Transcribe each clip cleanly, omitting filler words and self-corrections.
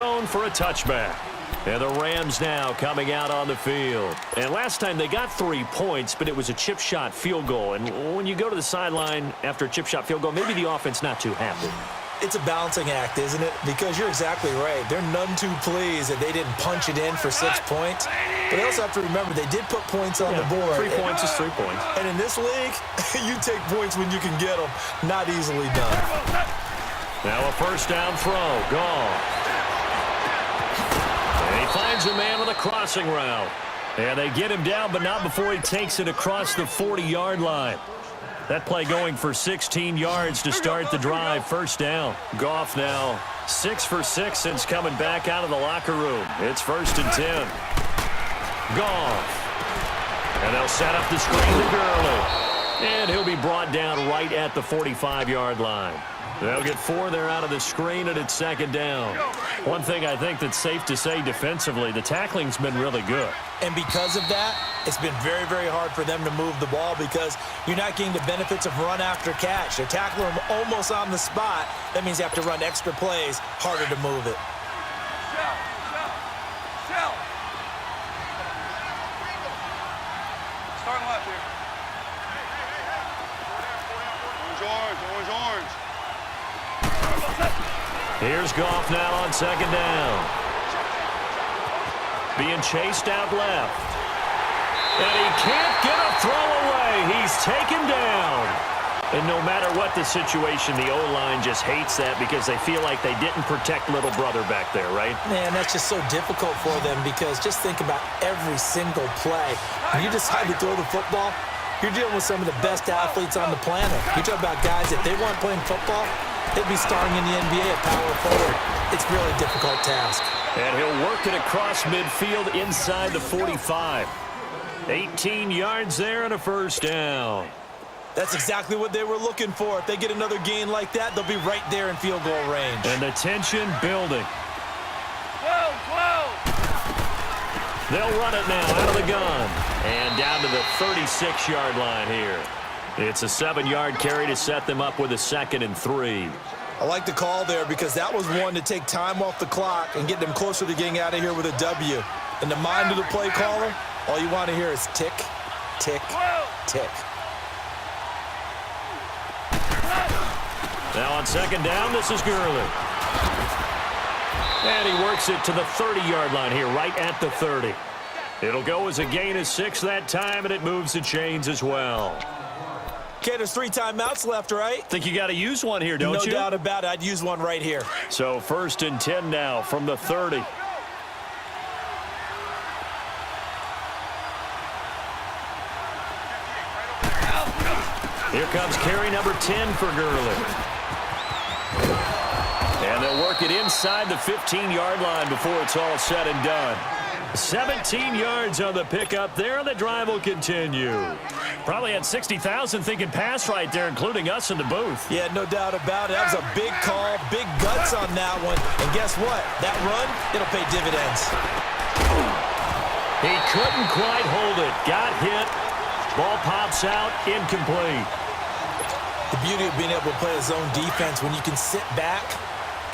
For a touchback. And the Rams now coming out on the field. And last time they got 3 points, but it was a chip shot field goal. And when you go to the sideline after a chip shot field goal, maybe the offense not too happy. It's a balancing act, isn't it? Because you're exactly right. They're none too pleased that they didn't punch it in for 6 points. But they also have to remember they did put points on the board. 3 points is 3 points. And in this league, you take points when you can get them. Not easily done. Now a first down throw. Gone. And he finds a man with a crossing route. And they get him down, but not before he takes it across the 40-yard line. That play going for 16 yards to start the drive. First down. Goff now 6 for 6 since coming back out of the locker room. It's 1st and 10. Goff. And they'll set up the screen to Gurley. And he'll be brought down right at the 45-yard line. They'll get 4 there out of the screen, and it's 2nd down. One thing I think that's safe to say defensively, the tackling's been really good. And because of that, it's been very, very hard for them to move the ball because you're not getting the benefits of run after catch. They're tackling them almost on the spot. That means you have to run extra plays, harder to move it. Start left here. Orange. Here's Goff now on 2nd down. Being chased out left. And he can't get a throw away. He's taken down. And no matter what the situation, the O-line just hates that because they feel like they didn't protect little brother back there, right? Man, that's just so difficult for them because just think about every single play. When you decide to throw the football, you're dealing with some of the best athletes on the planet. You talk about guys, if they weren't playing football, they'd be starring in the NBA at power forward. It's a really difficult task. And he'll work it across midfield inside the 45. 18 yards there and a first down. That's exactly what they were looking for. If they get another gain like that, they'll be right there in field goal range. And the tension building. They'll run it now out of the gun. And down to the 36-yard line here. It's a 7-yard carry to set them up with a 2nd and 3. I like the call there because that was one to take time off the clock and get them closer to getting out of here with a W. In the mind of the play caller, all you want to hear is tick, tick, tick. Now on 2nd down, this is Gurley. And he works it to the 30-yard line here, right at the 30. It'll go as a gain of 6 that time, and it moves the chains as well. Okay, there's 3 timeouts left, right? Think you got to use one here, don't you? No doubt about it. I'd use one right here. So 1st and 10 now from the 30. Here comes carry number 10 for Gurley. And they'll work it inside the 15-yard line before it's all said and done. 17 yards on the pickup there, and the drive will continue. Probably had 60,000 thinking pass right there, including us in the booth. Yeah, no doubt about it. That was a big call, big guts on that one. And guess what? That run, it'll pay dividends. He couldn't quite hold it. Got hit. Ball pops out, incomplete. The beauty of being able to play a zone defense when you can sit back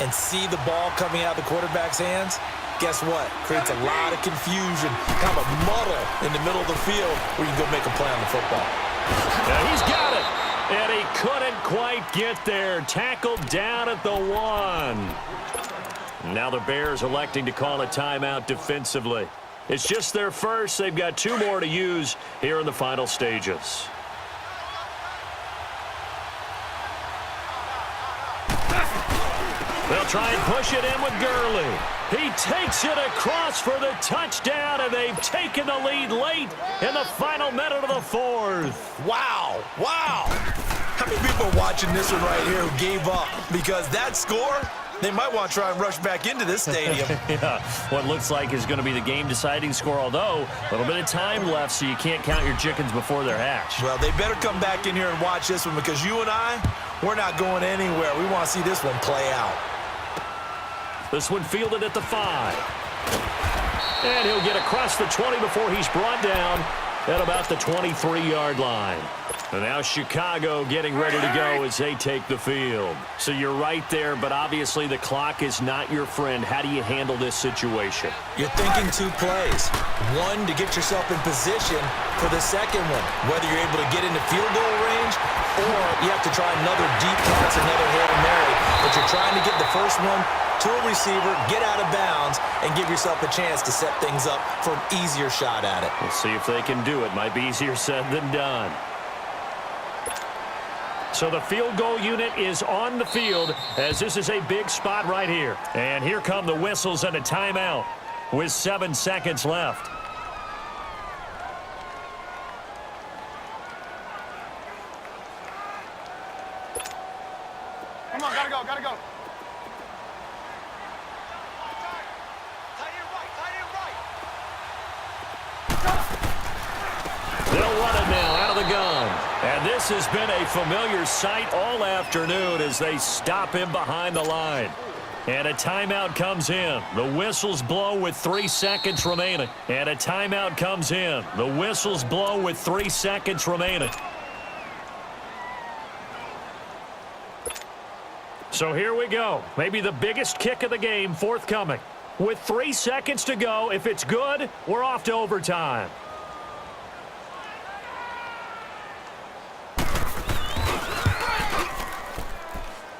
and see the ball coming out of the quarterback's hands, guess what? Creates a lot of confusion, kind of a muddle in the middle of the field where you can go make a play on the football. Now he's got it, and he couldn't quite get there. Tackled down at the 1. Now the Bears electing to call a timeout defensively. It's just their first. They've got 2 more to use here in the final stages. They'll try and push it in with Gurley. He takes it across for the touchdown, and they've taken the lead late in the final minute of the 4th. Wow. How many people are watching this one right here who gave up? Because that score, they might want to try and rush back into this stadium. Yeah, what looks like is going to be the game-deciding score, although a little bit of time left, so you can't count your chickens before they're hatched. Well, they better come back in here and watch this one because you and I, we're not going anywhere. We want to see this one play out. This one fielded at the 5. And he'll get across the 20 before he's brought down at about the 23-yard line. And now Chicago getting ready to go as they take the field. So you're right there, but obviously the clock is not your friend. How do you handle this situation? You're thinking two plays. One, to get yourself in position for the second one, whether you're able to get into field goal range or you have to try another deep pass, another Hail Mary. But you're trying to get the first one to a receiver, get out of bounds, and give yourself a chance to set things up for an easier shot at it. We'll see if they can do it. Might be easier said than done. So the field goal unit is on the field as this is a big spot right here. And here come the whistles and a timeout with 7 seconds left. Come on, gotta go, gotta go. They'll run it now out of the gun. And this has been a familiar sight all afternoon as they stop him behind the line. And a timeout comes in. The whistles blow with 3 seconds remaining. And a timeout comes in. The whistles blow with 3 seconds remaining. So here we go. Maybe the biggest kick of the game forthcoming. With 3 seconds to go, if it's good, we're off to overtime.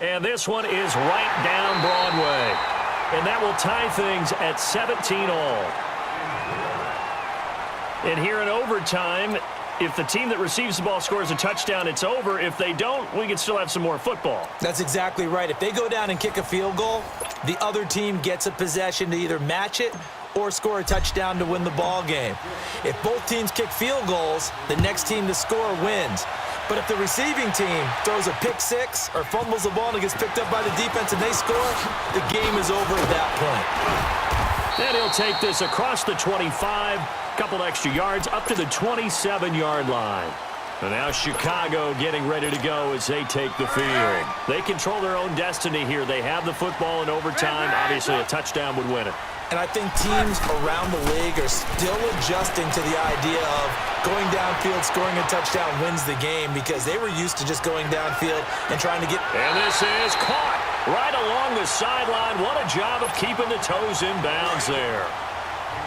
And this one is right down Broadway. And that will tie things at 17 all. And here in overtime, if the team that receives the ball scores a touchdown, it's over. If they don't, we can still have some more football. That's exactly right. If they go down and kick a field goal, the other team gets a possession to either match it or score a touchdown to win the ball game. If both teams kick field goals, the next team to score wins. But if the receiving team throws a pick six or fumbles the ball and it gets picked up by the defense and they score, the game is over at that point. And he'll take this across the 25, couple extra yards, up to the 27-yard line. And now Chicago getting ready to go as they take the field. They control their own destiny here. They have the football in overtime. Obviously, a touchdown would win it. And I think teams around the league are still adjusting to the idea of going downfield, scoring a touchdown wins the game because they were used to just going downfield and trying to get... And this is caught right along the sideline. What a job of keeping the toes in bounds there.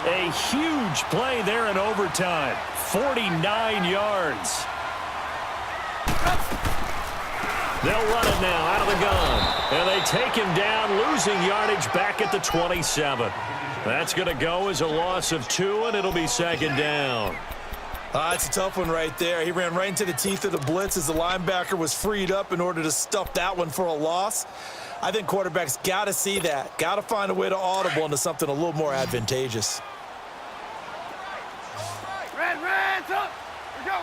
A huge play there in overtime. 49 yards. They'll run it now out of the gun. And they take him down, losing yardage back at the 27. That's going to go as a loss of 2, and it'll be second down. It's a tough one right there. He ran right into the teeth of the blitz as the linebacker was freed up in order to stuff that one for a loss. I think quarterbacks got to see that. Got to find a way to audible into something a little more advantageous. Red, up. We go.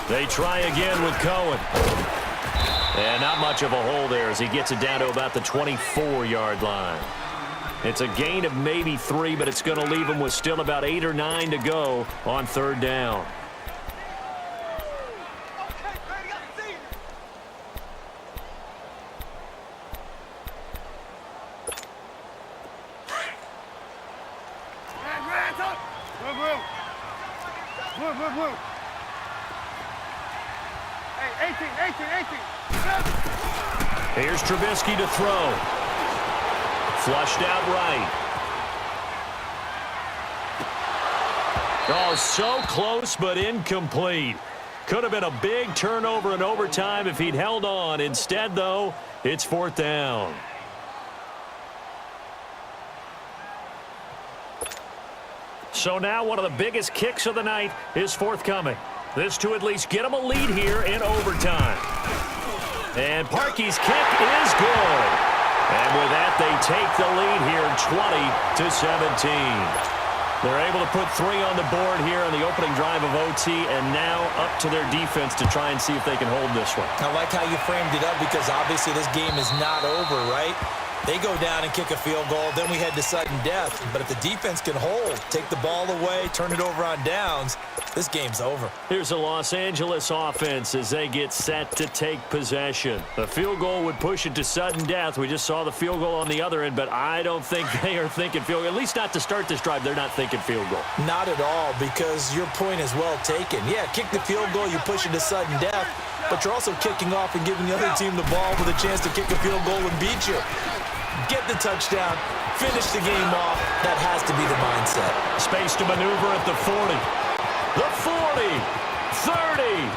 They try again with Cohen. And not much of a hole there as he gets it down to about the 24-yard line. It's a gain of maybe 3, but it's going to leave him with still about 8 or 9 to go on third down. Move. Hey, 18. Here's Trubisky to throw. Flushed out right. Oh, so close but incomplete. Could have been a big turnover in overtime if he'd held on. Instead, though, it's fourth down. So now one of the biggest kicks of the night is forthcoming. This to at least get him a lead here in overtime. And Parkey's kick is good. And with that, they take the lead here 20-17. They're able to put 3 on the board here on the opening drive of OT, and now up to their defense to try and see if they can hold this one. I like how you framed it up because obviously this game is not over, right? They go down and kick a field goal, then we head to sudden death. But if the defense can hold, take the ball away, turn it over on downs, this game's over. Here's the Los Angeles offense as they get set to take possession. The field goal would push it to sudden death. We just saw the field goal on the other end, but I don't think they are thinking field goal. At least not to start this drive. They're not thinking field goal. Not at all, because your point is well taken. Yeah, kick the field goal, you push it to sudden death, but you're also kicking off and giving the other team the ball with a chance to kick a field goal and beat you. Get the touchdown, finish the game off. That has to be the mindset. Space to maneuver at the 40. The 40, 30,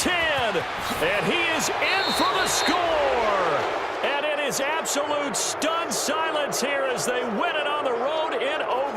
10, and he is in for the score. And it is absolute stunned silence here as they win it on the road in overtime.